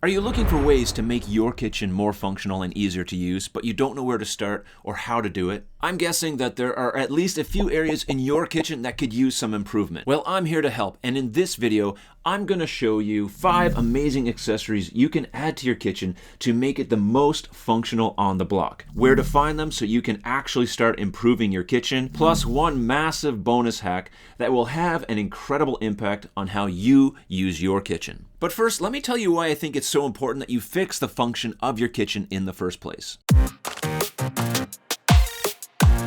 Are you looking for ways to make your kitchen more functional and easier to use, but you don't know where to start or how to do it? I'm guessing that there are at least a few areas in your kitchen that could use some improvement. Well, I'm here to help, and in this video, I'm going to show you 5 amazing accessories you can add to your kitchen to make it the most functional on the block. Where to find them so you can actually start improving your kitchen, plus one massive bonus hack that will have an incredible impact on how you use your kitchen. But first, let me tell you why I think it's so important that you fix the function of your kitchen in the first place.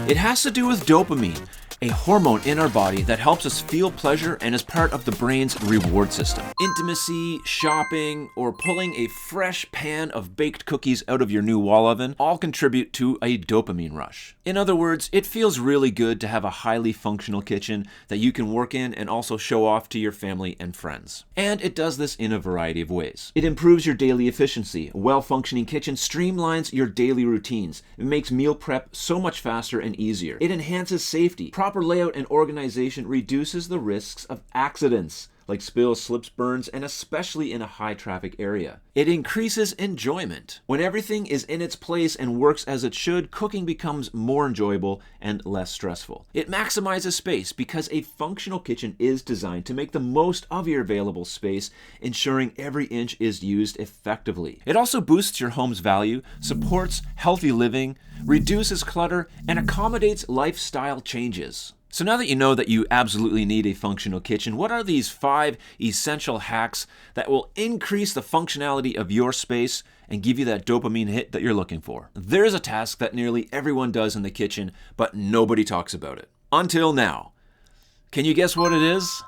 It has to do with dopamine, a hormone in our body that helps us feel pleasure and is part of the brain's reward system. Intimacy, shopping, or pulling a fresh pan of baked cookies out of your new wall oven all contribute to a dopamine rush. In other words, it feels really good to have a highly functional kitchen that you can work in and also show off to your family and friends. And it does this in a variety of ways. It improves your daily efficiency. A well-functioning kitchen streamlines your daily routines. It makes meal prep so much faster and easier. It enhances safety. Proper layout and organization reduces the risks of accidents like spills, slips, burns, and especially in a high traffic area. It increases enjoyment. When everything is in its place and works as it should, cooking becomes more enjoyable and less stressful. It maximizes space because a functional kitchen is designed to make the most of your available space, ensuring every inch is used effectively. It also boosts your home's value, supports healthy living, reduces clutter, and accommodates lifestyle changes. So now that you know that you absolutely need a functional kitchen, what are these 5 essential hacks that will increase the functionality of your space and give you that dopamine hit that you're looking for? There's a task that nearly everyone does in the kitchen, but nobody talks about it. Until now. Can you guess what it is?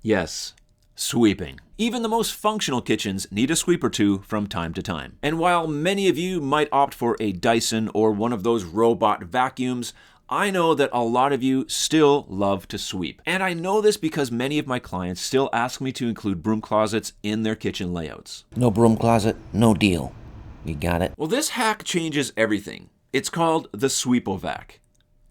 Yes, sweeping. Even the most functional kitchens need a sweep or two from time to time. And while many of you might opt for a Dyson or one of those robot vacuums, I know that a lot of you still love to sweep. And I know this because many of my clients still ask me to include broom closets in their kitchen layouts. No broom closet, no deal. You got it? Well, this hack changes everything. It's called the Sweepovac.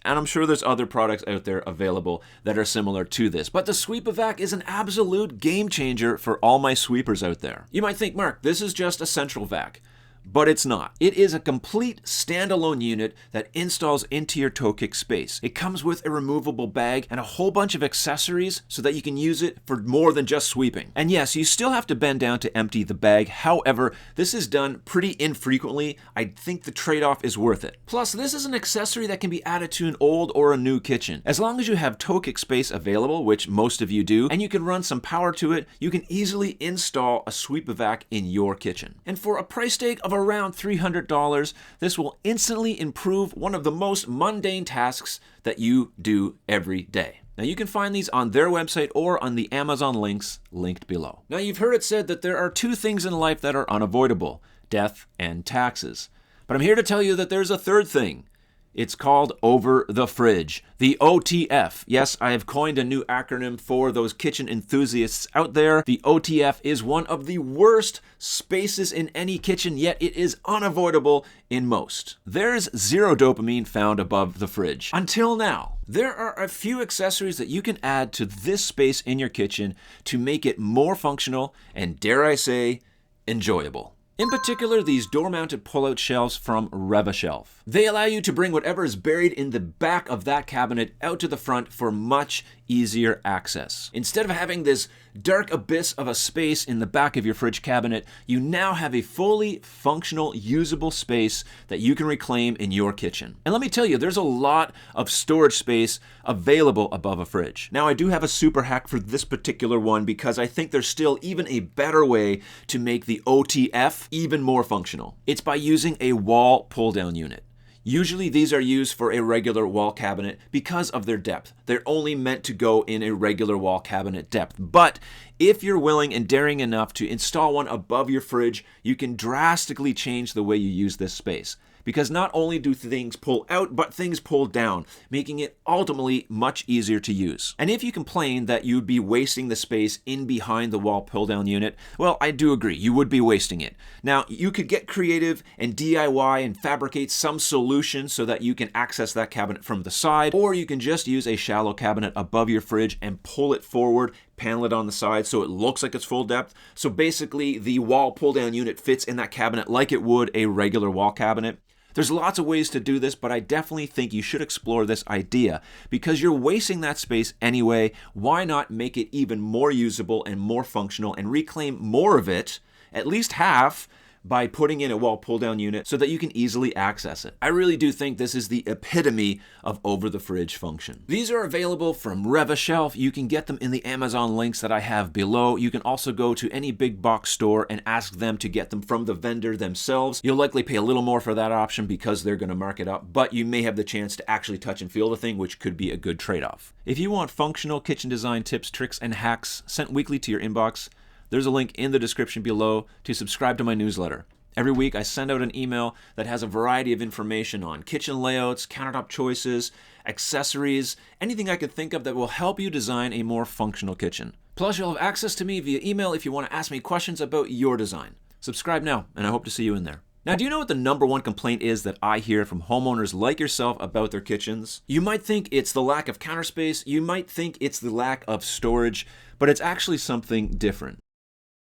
And I'm sure there's other products out there available that are similar to this. But the Sweepovac is an absolute game changer for all my sweepers out there. You might think, Mark, this is just a central vac. But it's not. It is a complete standalone unit that installs into your toe kick space. It comes with a removable bag and a whole bunch of accessories so that you can use it for more than just sweeping. And yes, you still have to bend down to empty the bag. However, this is done pretty infrequently. I think the trade-off is worth it. Plus, this is an accessory that can be added to an old or a new kitchen. As long as you have toe kick space available, which most of you do, and you can run some power to it, you can easily install a Sweepovac in your kitchen. And for a price tag of around $300, this will instantly improve one of the most mundane tasks that you do every day. Now you can find these on their website or on the Amazon links linked below. Now you've heard it said that there are 2 things in life that are unavoidable: death and taxes. But I'm here to tell you that there's a third thing. It's called over the fridge, the OTF. Yes, I have coined a new acronym for those kitchen enthusiasts out there. The OTF is one of the worst spaces in any kitchen, yet it is unavoidable in most. There's zero dopamine found above the fridge. Until now. There are a few accessories that you can add to this space in your kitchen to make it more functional and, dare I say, enjoyable. In particular, these door-mounted pull-out shelves from Revashelf. They allow you to bring whatever is buried in the back of that cabinet out to the front for much easier access. Instead of having this dark abyss of a space in the back of your fridge cabinet, you now have a fully functional, usable space that you can reclaim in your kitchen. And let me tell you, there's a lot of storage space available above a fridge. Now, I do have a super hack for this particular one because I think there's still even a better way to make the OTF even more functional. It's by using a wall pull-down unit. Usually these are used for a regular wall cabinet because of their depth. They're only meant to go in a regular wall cabinet depth. But if you're willing and daring enough to install one above your fridge, you can drastically change the way you use this space. because not only do things pull out, but things pull down, making it ultimately much easier to use. And if you complain that you'd be wasting the space in behind the wall pull-down unit, well, I do agree, you would be wasting it. Now, you could get creative and DIY and fabricate some solution so that you can access that cabinet from the side, or you can just use a shallow cabinet above your fridge and pull it forward, panel it on the side so it looks like it's full depth. So basically the wall pull down unit fits in that cabinet like it would a regular wall cabinet. There's lots of ways to do this, but I definitely think you should explore this idea because you're wasting that space anyway. Why not make it even more usable and more functional and reclaim more of it, at least half, by putting in a wall pull-down unit so that you can easily access it. I really do think this is the epitome of over-the-fridge function. These are available from Revashelf. You can get them in the Amazon links that I have below. You can also go to any big box store and ask them to get them from the vendor themselves. You'll likely pay a little more for that option because they're going to mark it up, but you may have the chance to actually touch and feel the thing, which could be a good trade-off. If you want functional kitchen design tips, tricks, and hacks sent weekly to your inbox, there's a link in the description below to subscribe to my newsletter. Every week I send out an email that has a variety of information on kitchen layouts, countertop choices, accessories, anything I could think of that will help you design a more functional kitchen. Plus you'll have access to me via email if you want to ask me questions about your design. Subscribe now, and I hope to see you in there. Now, do you know what the number one complaint is that I hear from homeowners like yourself about their kitchens? You might think it's the lack of counter space, you might think it's the lack of storage, but it's actually something different.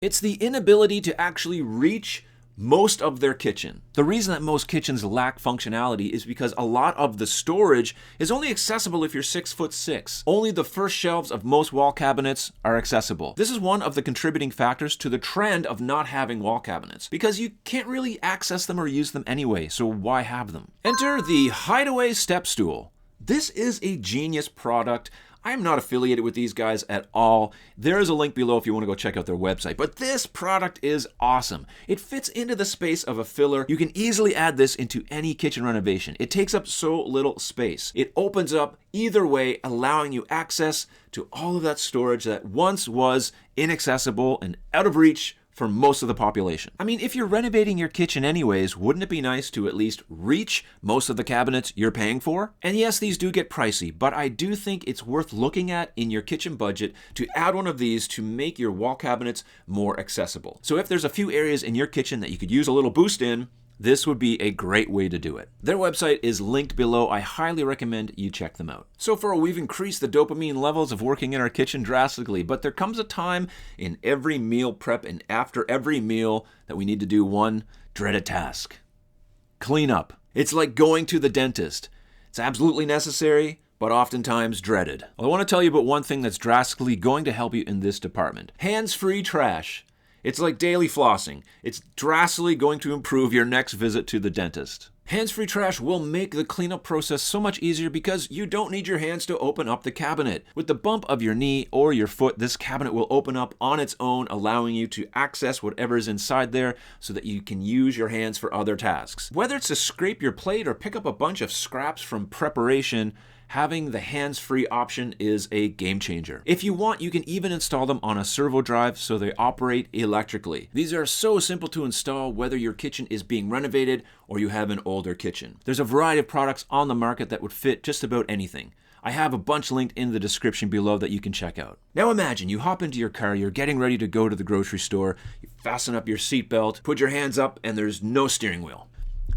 It's the inability to actually reach most of their kitchen. The reason that most kitchens lack functionality is because a lot of the storage is only accessible if you're 6'6". Only the first shelves of most wall cabinets are accessible. This is one of the contributing factors to the trend of not having wall cabinets, because you can't really access them or use them anyway, so why have them? Enter the Hideaway Step Stool. This is a genius product. I am not affiliated with these guys at all. There is a link below if you want to go check out their website. But this product is awesome. It fits into the space of a filler. You can easily add this into any kitchen renovation. It takes up so little space. It opens up either way, allowing you access to all of that storage that once was inaccessible and out of reach for most of the population. I mean, if you're renovating your kitchen anyways, wouldn't it be nice to at least reach most of the cabinets you're paying for? And yes, these do get pricey, but I do think it's worth looking at in your kitchen budget to add one of these to make your wall cabinets more accessible. So if there's a few areas in your kitchen that you could use a little boost in, this would be a great way to do it. Their website is linked below. I highly recommend you check them out. So far, we've increased the dopamine levels of working in our kitchen drastically, but there comes a time in every meal prep and after every meal that we need to do one dreaded task. Clean up. It's like going to the dentist. It's absolutely necessary, but oftentimes dreaded. Well, I want to tell you about one thing that's drastically going to help you in this department. Hands-free trash. It's like daily flossing. It's drastically going to improve your next visit to the dentist. Hands-free trash will make the cleanup process so much easier because you don't need your hands to open up the cabinet. With the bump of your knee or your foot, this cabinet will open up on its own, allowing you to access whatever is inside there so that you can use your hands for other tasks. Whether it's to scrape your plate or pick up a bunch of scraps from preparation, having the hands-free option is a game changer. If you want, you can even install them on a servo drive so they operate electrically. These are so simple to install whether your kitchen is being renovated or you have an older kitchen. There's a variety of products on the market that would fit just about anything. I have a bunch linked in the description below that you can check out. Now imagine you hop into your car, you're getting ready to go to the grocery store, you fasten up your seatbelt, put your hands up, and there's no steering wheel.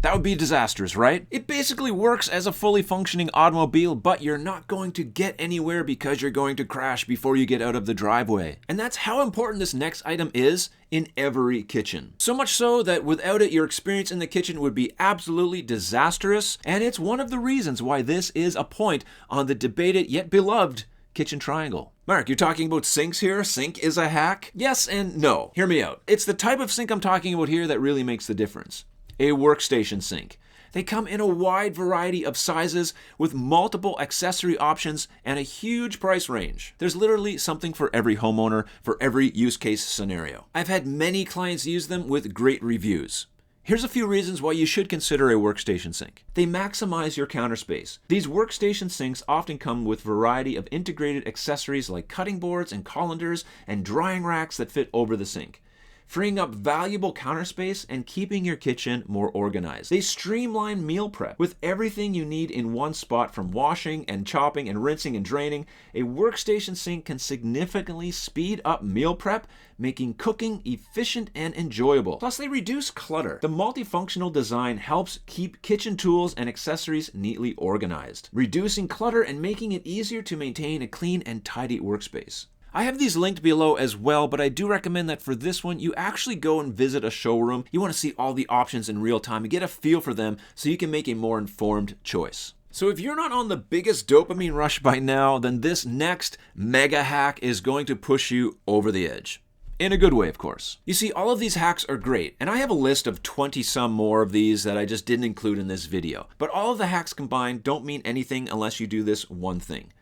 That would be disastrous, right? It basically works as a fully functioning automobile, but you're not going to get anywhere because you're going to crash before you get out of the driveway. And that's how important this next item is in every kitchen. So much so that without it, your experience in the kitchen would be absolutely disastrous, and it's one of the reasons why this is a point on the debated yet beloved kitchen triangle. Mark, you're talking about sinks here? Sink is a hack? Yes and no. Hear me out. It's the type of sink I'm talking about here that really makes the difference. A workstation sink. They come in a wide variety of sizes with multiple accessory options and a huge price range. There's literally something for every homeowner, for every use case scenario. I've had many clients use them with great reviews. Here's a few reasons why you should consider a workstation sink. They maximize your counter space. These workstation sinks often come with a variety of integrated accessories like cutting boards and colanders and drying racks that fit over the sink, freeing up valuable counter space and keeping your kitchen more organized. They streamline meal prep with everything you need in one spot, from washing and chopping and rinsing and draining. A workstation sink can significantly speed up meal prep, making cooking efficient and enjoyable. Plus, they reduce clutter. The multifunctional design helps keep kitchen tools and accessories neatly organized, reducing clutter and making it easier to maintain a clean and tidy workspace. I have these linked below as well, but I do recommend that for this one, you actually go and visit a showroom. You want to see all the options in real time and get a feel for them so you can make a more informed choice. So if you're not on the biggest dopamine rush by now, then this next mega hack is going to push you over the edge. In a good way, of course. You see, all of these hacks are great, and I have a list of 20-some more of these that I just didn't include in this video. But all of the hacks combined don't mean anything unless you do this one thing.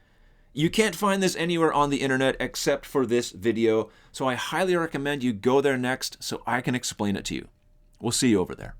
You can't find this anywhere on the internet except for this video, so I highly recommend you go there next so I can explain it to you. We'll see you over there.